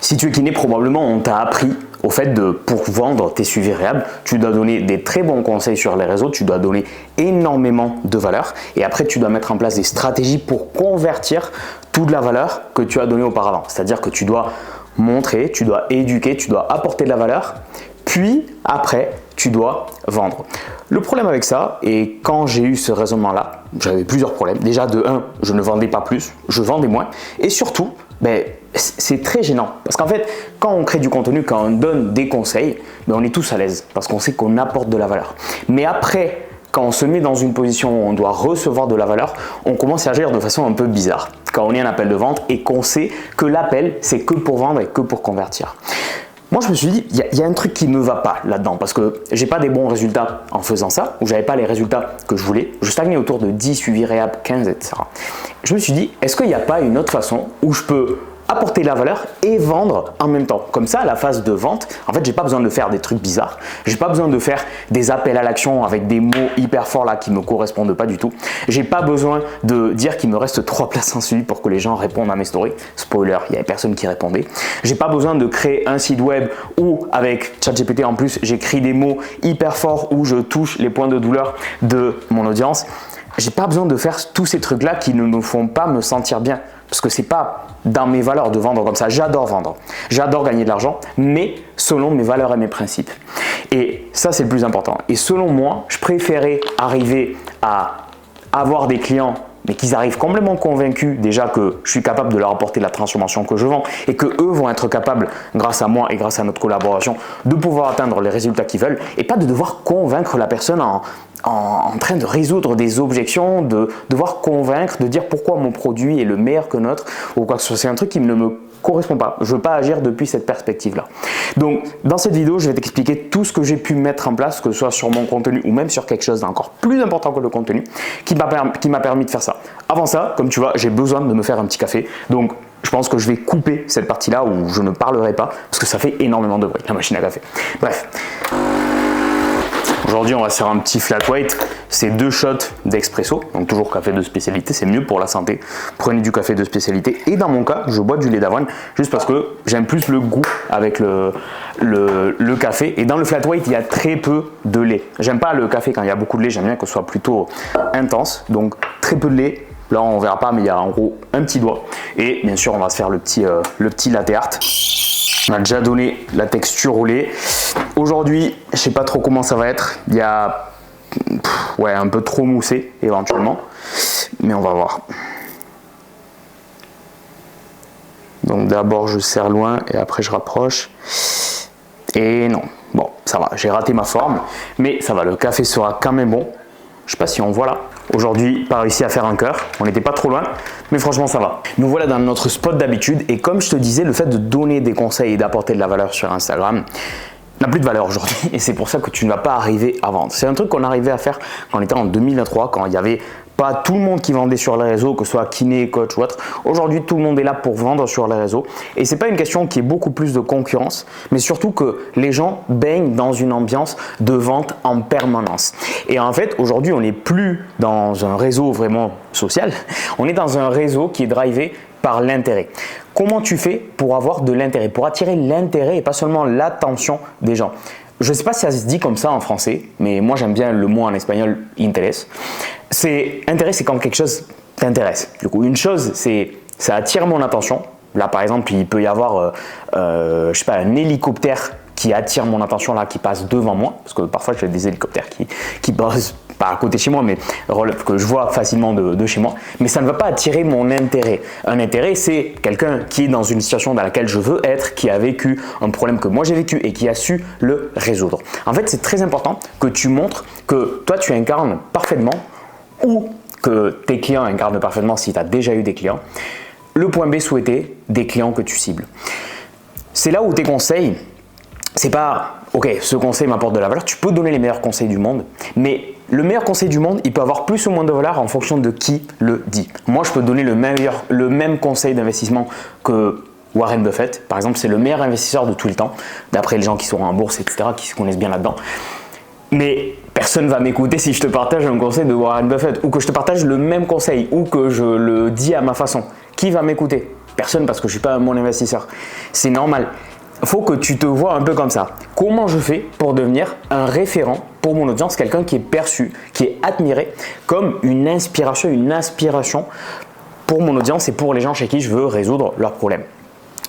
Si tu es kiné, probablement on t'a appris au fait de, pour vendre tes suivis réels, tu dois donner des très bons conseils sur les réseaux, tu dois donner énormément de valeur et après tu dois mettre en place des stratégies pour convertir toute la valeur que tu as donnée auparavant. C'est-à-dire que tu dois montrer, tu dois éduquer, tu dois apporter de la valeur, puis après tu dois vendre. Le problème avec ça, et quand j'ai eu ce raisonnement-là, j'avais plusieurs problèmes. Déjà de 1, je ne vendais pas plus, je vendais moins et surtout, c'est très gênant parce qu'en fait, quand on crée du contenu, quand on donne des conseils, on est tous à l'aise parce qu'on sait qu'on apporte de la valeur. Mais après, quand on se met dans une position où on doit recevoir de la valeur, on commence à agir de façon un peu bizarre. Quand on est un appel de vente et qu'on sait que l'appel, c'est que pour vendre et que pour convertir. Moi, je me suis dit, il y a un truc qui ne me va pas là-dedans parce que j'ai pas des bons résultats en faisant ça ou j'avais pas les résultats que je voulais. Je stagnais autour de 10 suivis réhab, 15, etc. Je me suis dit, est-ce qu'il n'y a pas une autre façon où je peux apporter de la valeur et vendre en même temps. Comme ça, à la phase de vente, en fait, j'ai pas besoin de faire des trucs bizarres. J'ai pas besoin de faire des appels à l'action avec des mots hyper forts là qui me correspondent pas du tout. J'ai pas besoin de dire qu'il me reste 3 places en suivi pour que les gens répondent à mes stories. Spoiler, il y avait personne qui répondait. J'ai pas besoin de créer un site web où avec ChatGPT en plus, j'écris des mots hyper forts où je touche les points de douleur de mon audience. J'ai pas besoin de faire tous ces trucs là qui ne me font pas me sentir bien. Parce que c'est pas dans mes valeurs de vendre comme ça. J'adore vendre, j'adore gagner de l'argent, mais selon mes valeurs et mes principes. Et ça, c'est le plus important. Et selon moi, je préférais arriver à avoir des clients, mais qu'ils arrivent complètement convaincus déjà que je suis capable de leur apporter la transformation que je vends et que eux vont être capables, grâce à moi et grâce à notre collaboration, de pouvoir atteindre les résultats qu'ils veulent et pas de devoir convaincre la personne en train de résoudre des objections, de devoir convaincre, de dire pourquoi mon produit est le meilleur que notre ou quoi que ce soit. C'est un truc qui ne me correspond pas. Je ne veux pas agir depuis cette perspective-là. Donc, dans cette vidéo, je vais t'expliquer tout ce que j'ai pu mettre en place, que ce soit sur mon contenu ou même sur quelque chose d'encore plus important que le contenu, qui m'a permis de faire ça. Avant ça, comme tu vois, j'ai besoin de me faire un petit café. Donc, je pense que je vais couper cette partie-là où je ne parlerai pas parce que ça fait énormément de bruit, la machine à café. Bref. Aujourd'hui, on va se faire un petit flat white. C'est 2 shots d'expresso, donc toujours café de spécialité, c'est mieux pour la santé. Prenez du café de spécialité. Et dans mon cas, je bois du lait d'avoine juste parce que j'aime plus le goût avec le café. Et dans le flat white, il y a très peu de lait. J'aime pas le café quand il y a beaucoup de lait, j'aime bien que ce soit plutôt intense. Donc très peu de lait. Là, on verra pas, mais il y a en gros un petit doigt. Et bien sûr, on va se faire le petit latte art. On a déjà donné la texture au lait. Aujourd'hui, je sais pas trop comment ça va être. Il y a un peu trop moussé éventuellement, mais on va voir. Donc d'abord je serre loin et après je rapproche. Et non, bon ça va, j'ai raté ma forme, mais ça va, le café sera quand même bon. Je sais pas si on voit là. Aujourd'hui, pas réussi à faire un cœur. On n'était pas trop loin, mais franchement, ça va. Nous voilà dans notre spot d'habitude. Et comme je te disais, le fait de donner des conseils et d'apporter de la valeur sur Instagram n'a plus de valeur aujourd'hui. Et c'est pour ça que tu ne vas pas arriver à vendre. C'est un truc qu'on arrivait à faire quand on était en 2023, quand il y avait pas tout le monde qui vendait sur les réseaux, que ce soit kiné, coach ou autre. Aujourd'hui, tout le monde est là pour vendre sur les réseaux. Et c'est pas une question qui est beaucoup plus de concurrence, mais surtout que les gens baignent dans une ambiance de vente en permanence. Et en fait, aujourd'hui, on n'est plus dans un réseau vraiment social. On est dans un réseau qui est drivé par l'intérêt. Comment tu fais pour avoir de l'intérêt, pour attirer l'intérêt et pas seulement l'attention des gens? Je ne sais pas si ça se dit comme ça en français, mais moi j'aime bien le mot en espagnol interés. Intérêt, c'est quand quelque chose t'intéresse. Du coup, une chose, ça attire mon attention. Là, par exemple, il peut y avoir, je sais pas, un hélicoptère qui attire mon attention là, qui passe devant moi, parce que parfois j'ai des hélicoptères qui passent pas à côté de chez moi, mais que je vois facilement de chez moi, mais ça ne va pas attirer mon intérêt. Un intérêt, c'est quelqu'un qui est dans une situation dans laquelle je veux être, qui a vécu un problème que moi j'ai vécu et qui a su le résoudre. En fait, c'est très important que tu montres que toi tu incarnes parfaitement ou que tes clients incarnent parfaitement si tu as déjà eu des clients. Le point B souhaité des clients que tu cibles. C'est là où tes conseils, c'est pas ok, ce conseil m'apporte de la valeur. Tu peux donner les meilleurs conseils du monde, mais le meilleur conseil du monde, il peut avoir plus ou moins de valeur en fonction de qui le dit. Moi, je peux donner le même conseil d'investissement que Warren Buffett. Par exemple, c'est le meilleur investisseur de tout le temps, d'après les gens qui sont en bourse, etc., qui se connaissent bien là-dedans. Mais personne ne va m'écouter si je te partage un conseil de Warren Buffett ou que je te partage le même conseil ou que je le dis à ma façon. Qui va m'écouter? personne parce que je ne suis pas un bon investisseur. C'est normal. Il faut que tu te vois un peu comme ça. Comment je fais pour devenir un référent pour mon audience, quelqu'un qui est perçu, qui est admiré comme une inspiration pour mon audience et pour les gens chez qui je veux résoudre leurs problèmes.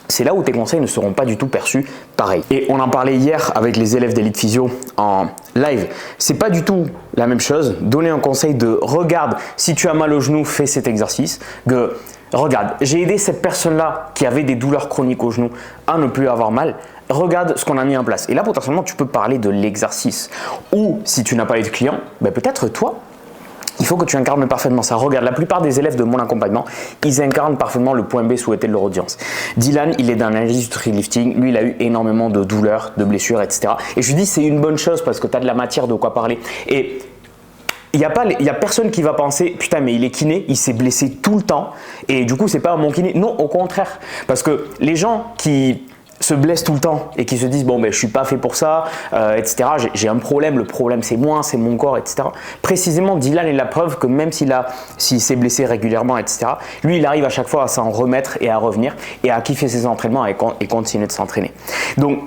C'est là où tes conseils ne seront pas du tout perçus pareil. Et on en parlait hier avec les élèves d'Elite Physio en live. C'est pas du tout la même chose. Donner un conseil de regarde, si tu as mal au genou, fais cet exercice. Regarde, j'ai aidé cette personne-là qui avait des douleurs chroniques au genou à ne plus avoir mal. Regarde ce qu'on a mis en place. Et là, potentiellement, tu peux parler de l'exercice. Ou si tu n'as pas eu de client, peut-être toi, il faut que tu incarnes parfaitement ça. Regarde, la plupart des élèves de mon accompagnement, ils incarnent parfaitement le point B souhaité de leur audience. Dylan, il est dans l'industrie lifting. Lui, il a eu énormément de douleurs, de blessures, etc. Et je lui dis, c'est une bonne chose parce que tu as de la matière de quoi parler. Et il n'y a personne qui va penser « Putain, mais il est kiné, il s'est blessé tout le temps et du coup, c'est pas un bon kiné. » Non, au contraire. Parce que les gens qui se blessent tout le temps et qui se disent « Bon, je suis pas fait pour ça, etc. J'ai un problème, le problème c'est moi, c'est mon corps, etc. » Précisément, Dylan est la preuve que même s'il s'est blessé régulièrement, etc., lui, il arrive à chaque fois à s'en remettre et à revenir et à kiffer ses entraînements et continuer de s'entraîner. Donc,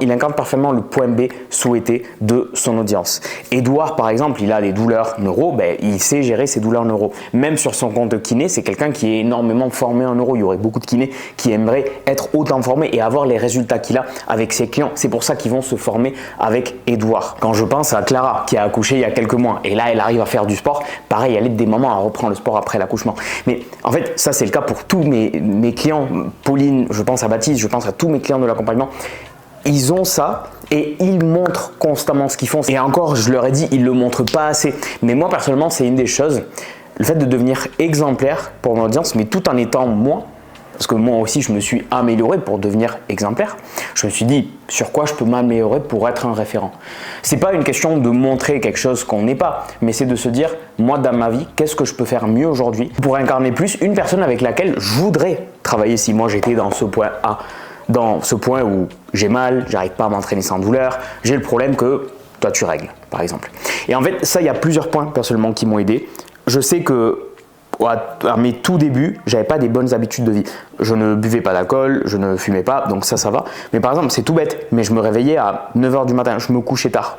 il incarne parfaitement le point B souhaité de son audience. Edouard, par exemple, il a des douleurs neuro, il sait gérer ses douleurs neuro. Même sur son compte kiné, c'est quelqu'un qui est énormément formé en neuro. Il y aurait beaucoup de kinés qui aimeraient être autant formés et avoir les résultats qu'il a avec ses clients. C'est pour ça qu'ils vont se former avec Edouard. Quand je pense à Clara qui a accouché il y a quelques mois et là elle arrive à faire du sport, pareil, elle aide des mamans à reprendre le sport après l'accouchement. Mais en fait, ça c'est le cas pour tous mes clients. Pauline, je pense à Baptiste, je pense à tous mes clients de l'accompagnement. Ils ont ça et ils montrent constamment ce qu'ils font. Et encore, je leur ai dit, ils ne le montrent pas assez. Mais moi personnellement, c'est une des choses, le fait de devenir exemplaire pour mon audience, mais tout en étant moi. Parce que moi aussi, je me suis amélioré pour devenir exemplaire. Je me suis dit, sur quoi je peux m'améliorer pour être un référent. Ce n'est pas une question de montrer quelque chose qu'on n'est pas, mais c'est de se dire, moi dans ma vie, qu'est-ce que je peux faire mieux aujourd'hui pour incarner plus une personne avec laquelle je voudrais travailler si moi j'étais dans ce point A, dans ce point où j'ai mal, j'arrive pas à m'entraîner sans douleur, j'ai le problème que toi tu règles, par exemple. Et en fait, ça, il y a plusieurs points personnellement qui m'ont aidé. Je sais que à mes tout débuts, j'avais pas des bonnes habitudes de vie. Je ne buvais pas d'alcool, je ne fumais pas, donc ça va. Mais par exemple, c'est tout bête, mais je me réveillais à 9 h du matin, je me couchais tard.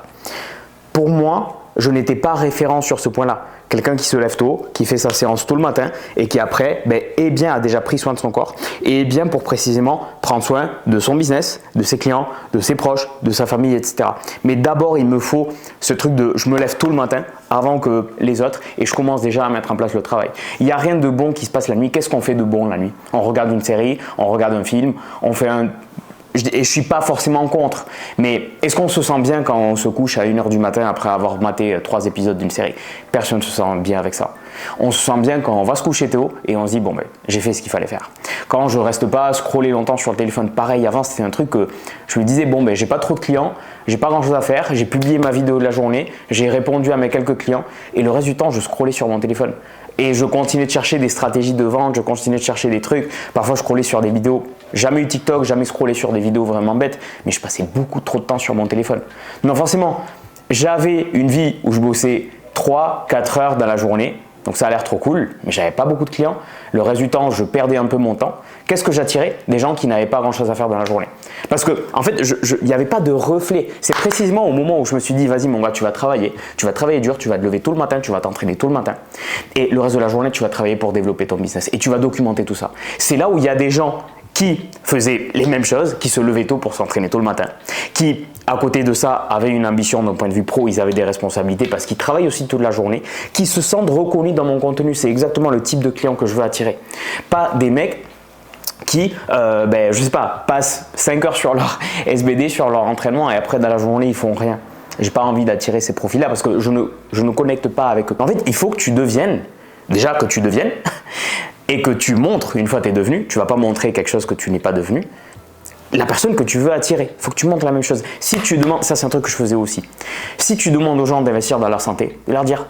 Pour moi, je n'étais pas référent sur ce point-là. Quelqu'un qui se lève tôt, qui fait sa séance tôt le matin et qui après a déjà pris soin de son corps et est bien pour précisément prendre soin de son business, de ses clients, de ses proches, de sa famille, etc. Mais d'abord, il me faut ce truc de je me lève tôt le matin avant que les autres et je commence déjà à mettre en place le travail. Il n'y a rien de bon qui se passe la nuit. Qu'est-ce qu'on fait de bon la nuit? On regarde une série, on regarde un film, on fait un... Et je ne suis pas forcément contre, mais est-ce qu'on se sent bien quand on se couche à 1 h du matin après avoir maté 3 épisodes d'une série? Personne ne se sent bien avec ça. On se sent bien quand on va se coucher tôt et on se dit j'ai fait ce qu'il fallait faire. Quand je reste pas à scroller longtemps sur le téléphone, pareil, avant c'était un truc que je me disais j'ai pas trop de clients, j'ai pas grand chose à faire, j'ai publié ma vidéo de la journée, j'ai répondu à mes quelques clients et le reste du temps je scrollais sur mon téléphone. Et je continuais de chercher des stratégies de vente, je continuais de chercher des trucs. Parfois, je scrollais sur des vidéos. Jamais eu TikTok, jamais scrollé sur des vidéos vraiment bêtes. Mais je passais beaucoup trop de temps sur mon téléphone. Non, forcément, j'avais une vie où je bossais 3-4 heures dans la journée. Donc ça a l'air trop cool, mais j'avais pas beaucoup de clients. Le reste du temps, je perdais un peu mon temps. Qu'est-ce que j'attirais? Des gens qui n'avaient pas grand-chose à faire dans la journée. Parce que, en fait, il n'y avait pas de reflet. C'est précisément au moment où je me suis dit, vas-y mon gars, tu vas travailler dur, tu vas te lever tôt le matin, tu vas t'entraîner tôt le matin. Et le reste de la journée, tu vas travailler pour développer ton business. Et tu vas documenter tout ça. C'est là où il y a des gens qui faisaient les mêmes choses, qui se levaient tôt pour s'entraîner tôt le matin, qui, à côté de ça, avaient une ambition d'un point de vue pro, ils avaient des responsabilités parce qu'ils travaillent aussi toute la journée, qui se sentent reconnus dans mon contenu. C'est exactement le type de client que je veux attirer. Pas des mecs qui, je sais pas, passent 5 heures sur leur SBD, sur leur entraînement et après dans la journée, ils font rien. J'ai pas envie d'attirer ces profils-là parce que je ne connecte pas avec eux. En fait, il faut que tu deviennes, et que tu montres, une fois que tu es devenu, tu ne vas pas montrer quelque chose que tu n'es pas devenu, la personne que tu veux attirer. Il faut que tu montres la même chose. Si tu demandes, ça c'est un truc que je faisais aussi, si tu demandes aux gens d'investir dans leur santé, de leur dire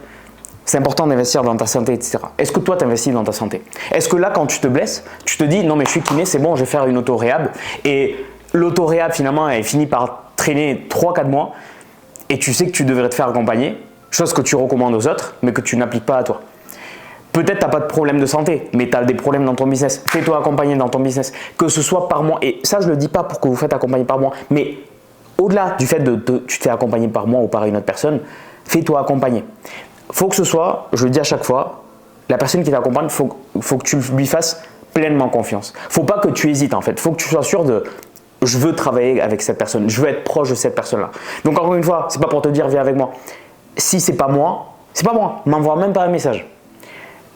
c'est important d'investir dans ta santé, etc. Est-ce que toi tu investis dans ta santé? Est-ce que là quand tu te blesses, tu te dis non mais je suis kiné, c'est bon, je vais faire une auto-réhab et l'auto-réhab finalement elle finit par traîner 3-4 mois et tu sais que tu devrais te faire accompagner, chose que tu recommandes aux autres mais que tu n'appliques pas à toi. Peut-être tu n'as pas de problème de santé, mais tu as des problèmes dans ton business. Fais-toi accompagner dans ton business, que ce soit par mois. Et ça, je ne le dis pas pour que vous faites accompagner par mois, mais au-delà du fait tu te fais accompagner par moi ou par une autre personne, fais-toi accompagner. Il faut que ce soit, je le dis à chaque fois, la personne qui t'accompagne, il faut que tu lui fasses pleinement confiance. Il ne faut pas que tu hésites en fait. Il faut que tu sois sûr de je veux travailler avec cette personne, je veux être proche de cette personne-là. Donc encore une fois, ce n'est pas pour te dire viens avec moi. Si ce n'est pas moi, m'envoie même pas un message.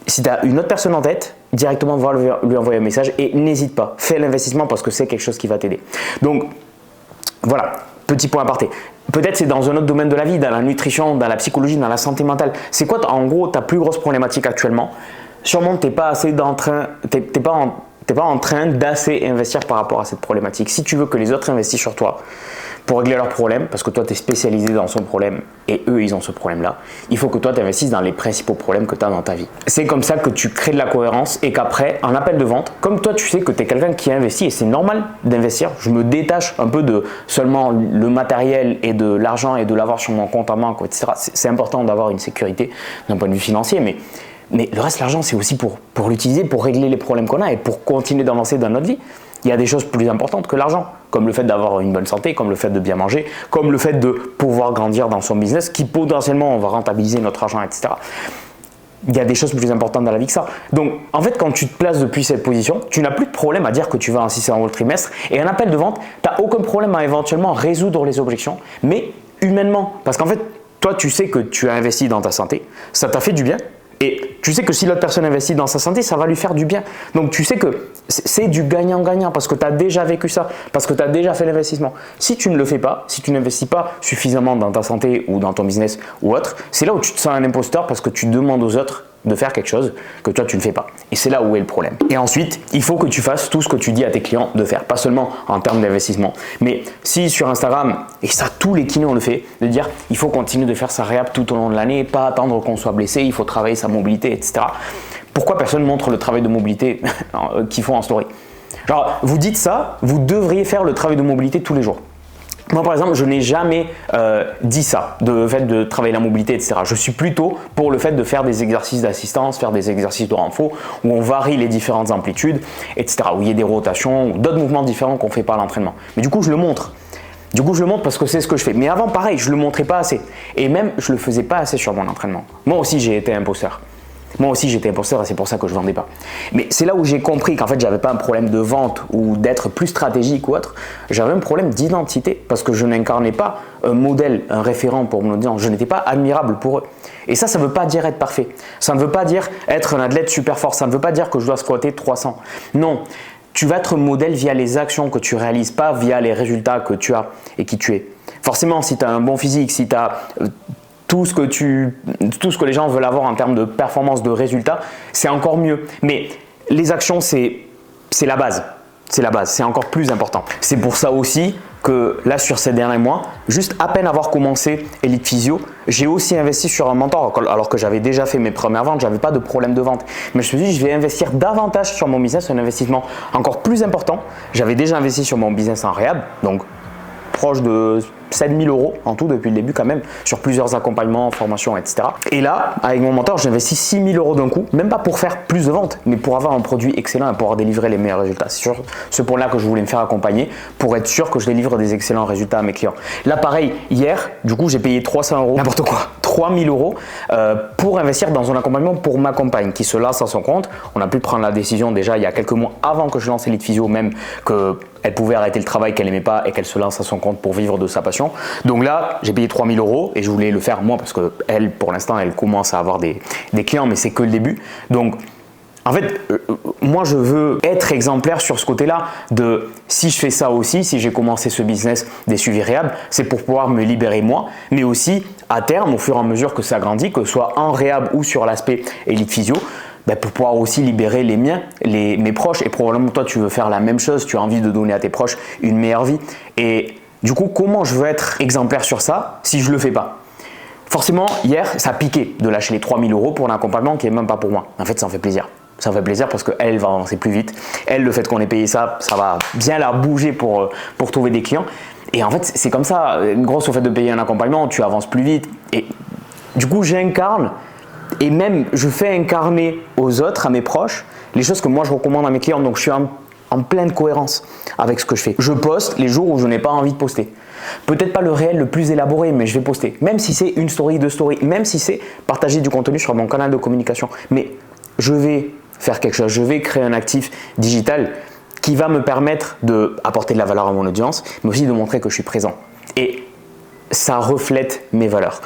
Si tu as une autre personne en tête, directement va lui envoyer un message et n'hésite pas. Fais l'investissement parce que c'est quelque chose qui va t'aider. Donc voilà, petit point aparté. Peut-être c'est dans un autre domaine de la vie, dans la nutrition, dans la psychologie, dans la santé mentale. C'est quoi en gros ta plus grosse problématique actuellement? Sûrement tu n'es pas en train d'assez investir par rapport à cette problématique. Si tu veux que les autres investissent sur toi pour régler leurs problèmes, parce que toi tu es spécialisé dans son problème et eux ils ont ce problème-là, il faut que toi tu investisses dans les principaux problèmes que tu as dans ta vie. C'est comme ça que tu crées de la cohérence et qu'après, en appel de vente, comme toi tu sais que tu es quelqu'un qui investit et c'est normal d'investir, je me détache un peu de seulement le matériel et de l'argent et de l'avoir sur mon compte en banque, etc. C'est important d'avoir une sécurité d'un point de vue financier, mais le reste, l'argent, c'est aussi pour l'utiliser, pour régler les problèmes qu'on a et pour continuer d'avancer dans notre vie. Il y a des choses plus importantes que l'argent, comme le fait d'avoir une bonne santé, comme le fait de bien manger, comme le fait de pouvoir grandir dans son business, qui potentiellement, on va rentabiliser notre argent, etc. Il y a des choses plus importantes dans la vie que ça. Donc, en fait, quand tu te places depuis cette position, tu n'as plus de problème à dire que tu vas à 600 € le trimestre et un appel de vente, tu n'as aucun problème à éventuellement résoudre les objections, mais humainement. Parce qu'en fait, toi, tu sais que tu as investi dans ta santé, ça t'a fait du bien. Et tu sais que si l'autre personne investit dans sa santé, ça va lui faire du bien. Donc tu sais que c'est du gagnant-gagnant parce que tu as déjà vécu ça, parce que tu as déjà fait l'investissement. Si tu ne le fais pas, si tu n'investis pas suffisamment dans ta santé ou dans ton business ou autre, c'est là où tu te sens un imposteur parce que tu demandes aux autres de faire quelque chose que toi tu ne fais pas. Et c'est là où est le problème. Et ensuite, il faut que tu fasses tout ce que tu dis à tes clients de faire, pas seulement en termes d'investissement, mais si sur Instagram, et ça tous les kinés on le fait, de dire il faut continuer de faire sa réhab tout au long de l'année, pas attendre qu'on soit blessé, il faut travailler sa mobilité, etc. Pourquoi personne montre le travail de mobilité qu'ils font en story? Genre, vous dites ça, vous devriez faire le travail de mobilité tous les jours. Moi, par exemple, je n'ai jamais dit ça, le fait de travailler la mobilité, etc. Je suis plutôt pour le fait de faire des exercices d'assistance, faire des exercices de renfort, où on varie les différentes amplitudes, etc. Où il y a des rotations, ou d'autres mouvements différents qu'on fait par l'entraînement. Mais du coup, je le montre. Parce que c'est ce que je fais. Mais avant, pareil, je ne le montrais pas assez. Et même, je ne le faisais pas assez sur mon entraînement. Moi aussi, j'ai été imposteur. Et c'est pour ça que je ne vendais pas. Mais c'est là où j'ai compris qu'en fait, je n'avais pas un problème de vente ou d'être plus stratégique ou autre. J'avais un problème d'identité parce que je n'incarnais pas un modèle, un référent pour mon audience. Je n'étais pas admirable pour eux. Et ça ne veut pas dire être parfait. Ça ne veut pas dire être un athlète super fort. Ça ne veut pas dire que je dois squatter 300. Non. Tu vas être modèle via les actions que tu réalises, pas via les résultats que tu as et qui tu es. Forcément, si tu as un bon physique, si tu as tout ce que les gens veulent avoir en termes de performance, de résultats, c'est encore mieux. Mais les actions, c'est la base. C'est encore plus important. C'est pour ça aussi que là, sur ces derniers mois, juste à peine avoir commencé Elite Physio, j'ai aussi investi sur un mentor. Alors que j'avais déjà fait mes premières ventes, je n'avais pas de problème de vente. Mais je me suis dit, je vais investir davantage sur mon business, un investissement encore plus important. J'avais déjà investi sur mon business en réhab, donc proche de 7 000 € en tout depuis le début quand même, sur plusieurs accompagnements, formations, etc. Et là, avec mon mentor, j'investis 6 000 € d'un coup, même pas pour faire plus de ventes, mais pour avoir un produit excellent et pouvoir délivrer les meilleurs résultats. C'est sur ce point-là que je voulais me faire accompagner pour être sûr que je délivre des excellents résultats à mes clients. Là, pareil, hier, du coup, j'ai payé 300 €, n'importe quoi, 3 000 € pour investir dans un accompagnement pour ma compagne qui se lance à son compte. On a pu prendre la décision déjà il y a quelques mois avant que je lance Elite Physio, même qu'elle pouvait arrêter le travail qu'elle n'aimait pas et qu'elle se lance à son compte pour vivre de sa passion. Donc là, j'ai payé 3 000 € et je voulais le faire moi parce que elle, pour l'instant, elle commence à avoir des clients, mais c'est que le début. Donc, en fait, moi, je veux être exemplaire sur ce côté-là de si je fais ça aussi, si j'ai commencé ce business des suivis réhab, c'est pour pouvoir me libérer moi, mais aussi à terme, au fur et à mesure que ça grandit, que ce soit en réhab ou sur l'aspect Elite Physio, pour pouvoir aussi libérer les miens, mes proches. Et probablement, toi, tu veux faire la même chose, tu as envie de donner à tes proches une meilleure vie. Et du coup, comment je veux être exemplaire sur ça si je ne le fais pas? Forcément, hier, ça piquait de lâcher les 3 000 € pour un accompagnement qui n'est même pas pour moi. En fait, ça me fait plaisir. Ça me fait plaisir parce qu'elle va avancer plus vite. Elle, le fait qu'on ait payé ça, ça va bien la bouger pour trouver des clients. Et en fait, c'est comme ça. Grosse au fait de payer un accompagnement, tu avances plus vite. Et du coup, j'incarne Et même, je fais incarner aux autres, à mes proches, les choses que moi je recommande à mes clients. Donc je suis en pleine cohérence avec ce que je fais. Je poste les jours où je n'ai pas envie de poster. Peut-être pas le réel le plus élaboré, mais je vais poster. Même si c'est une story, deux stories, même si c'est partager du contenu sur mon canal de communication. Mais je vais faire quelque chose, je vais créer un actif digital qui va me permettre d'apporter de la valeur à mon audience, mais aussi de montrer que je suis présent. Et ça reflète mes valeurs.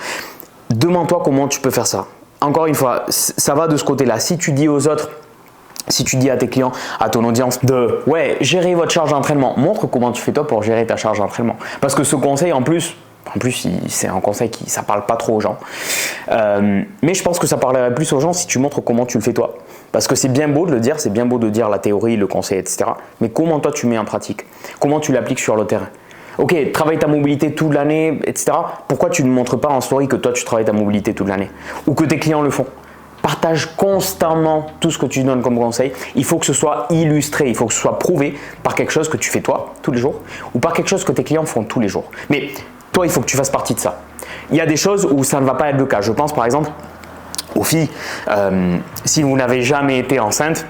Demande-toi comment tu peux faire ça. Encore une fois, ça va de ce côté-là. Si tu dis aux autres, si tu dis à tes clients, à ton audience de « ouais, gérer votre charge d'entraînement », montre comment tu fais toi pour gérer ta charge d'entraînement. Parce que ce conseil, en plus c'est un conseil qui ça parle pas trop aux gens. Mais je pense que ça parlerait plus aux gens si tu montres comment tu le fais toi. Parce que c'est bien beau de le dire, c'est bien beau de dire la théorie, le conseil, etc. Mais comment toi tu mets en pratique? Comment tu l'appliques sur le terrain? Ok, travaille ta mobilité toute l'année, etc. Pourquoi tu ne montres pas en story que toi tu travailles ta mobilité toute l'année? Ou que tes clients le font? Partage constamment tout ce que tu donnes comme conseil. Il faut que ce soit illustré, il faut que ce soit prouvé par quelque chose que tu fais toi tous les jours ou par quelque chose que tes clients font tous les jours. Mais toi, il faut que tu fasses partie de ça. Il y a des choses où ça ne va pas être le cas. Je pense par exemple aux filles, si vous n'avez jamais été enceinte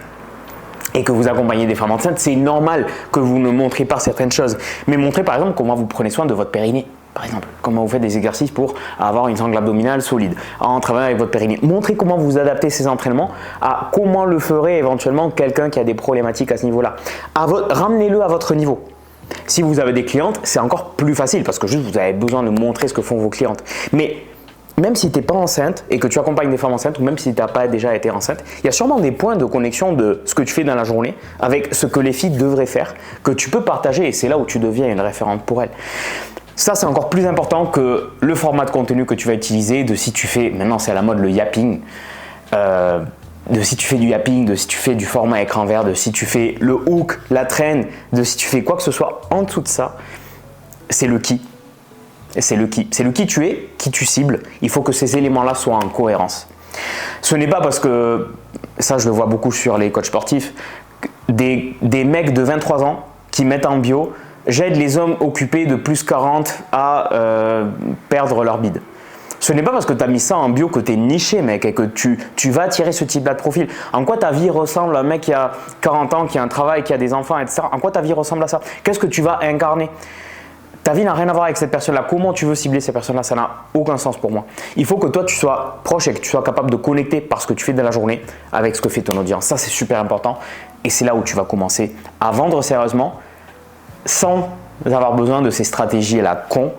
et que vous accompagnez des femmes enceintes, c'est normal que vous ne montrez pas certaines choses. Mais montrez par exemple comment vous prenez soin de votre périnée. Par exemple, comment vous faites des exercices pour avoir une sangle abdominale solide en travaillant avec votre périnée. Montrez comment vous adaptez ces entraînements à comment le ferait éventuellement quelqu'un qui a des problématiques à ce niveau-là. Ramenez-le à votre niveau. Si vous avez des clientes, c'est encore plus facile parce que juste vous avez besoin de montrer ce que font vos clientes. Mais même si tu n'es pas enceinte et que tu accompagnes des femmes enceintes ou même si tu n'as pas déjà été enceinte, il y a sûrement des points de connexion de ce que tu fais dans la journée avec ce que les filles devraient faire que tu peux partager et c'est là où tu deviens une référente pour elles. Ça, c'est encore plus important que le format de contenu que tu vas utiliser, de si tu fais, maintenant c'est à la mode le yapping, de si tu fais du yapping, de si tu fais du format écran vert, de si tu fais le hook, la traîne, de si tu fais quoi que ce soit. En dessous de ça, c'est le qui. C'est le qui. C'est le qui tu es, qui tu cibles. Il faut que ces éléments-là soient en cohérence. Ce n'est pas parce que, ça je le vois beaucoup sur les coachs sportifs, des mecs de 23 ans qui mettent en bio « J'aide les hommes occupés de plus 40 à perdre leur bide ». Ce n'est pas parce que tu as mis ça en bio que tu es niché, mec, et que tu vas attirer ce type-là de profil. En quoi ta vie ressemble à un mec qui a 40 ans, qui a un travail, qui a des enfants, etc. En quoi ta vie ressemble à ça? Qu'est-ce que tu vas incarner? Ta vie n'a rien à voir avec cette personne-là. Comment tu veux cibler ces personnes-là? Ça n'a aucun sens pour moi. Il faut que toi, tu sois proche et que tu sois capable de connecter par ce que tu fais de la journée avec ce que fait ton audience. Ça, c'est super important. Et c'est là où tu vas commencer à vendre sérieusement sans avoir besoin de ces stratégies à la con.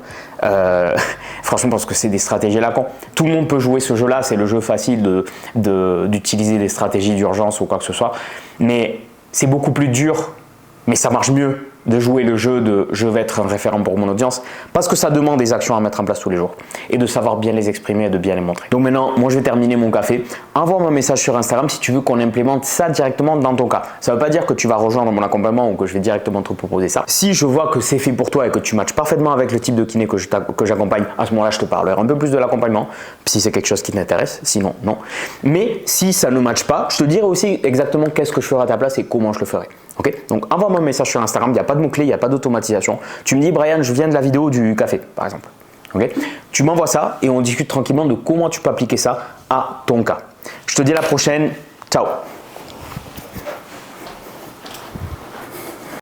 Franchement, parce que c'est des stratégies à la con. Tout le monde peut jouer ce jeu-là. C'est le jeu facile d'utiliser des stratégies d'urgence ou quoi que ce soit. Mais c'est beaucoup plus dur, mais ça marche mieux de jouer le jeu de je vais être un référent pour mon audience parce que ça demande des actions à mettre en place tous les jours et de savoir bien les exprimer et de bien les montrer. Donc maintenant, moi je vais terminer mon café. Envoie-moi un message sur Instagram si tu veux qu'on implémente ça directement dans ton cas. Ça ne veut pas dire que tu vas rejoindre mon accompagnement ou que je vais directement te proposer ça. Si je vois que c'est fait pour toi et que tu matches parfaitement avec le type de kiné que j'accompagne, à ce moment-là, je te parlerai un peu plus de l'accompagnement si c'est quelque chose qui t'intéresse, sinon non. Mais si ça ne matche pas, je te dirai aussi exactement qu'est-ce que je ferai à ta place et comment je le ferai. Okay, donc envoie-moi un message sur Instagram, il n'y a pas de mots-clés, il n'y a pas d'automatisation. Tu me dis Brian, je viens de la vidéo du café par exemple. Okay, tu m'envoies ça et on discute tranquillement de comment tu peux appliquer ça à ton cas. Je te dis à la prochaine, ciao.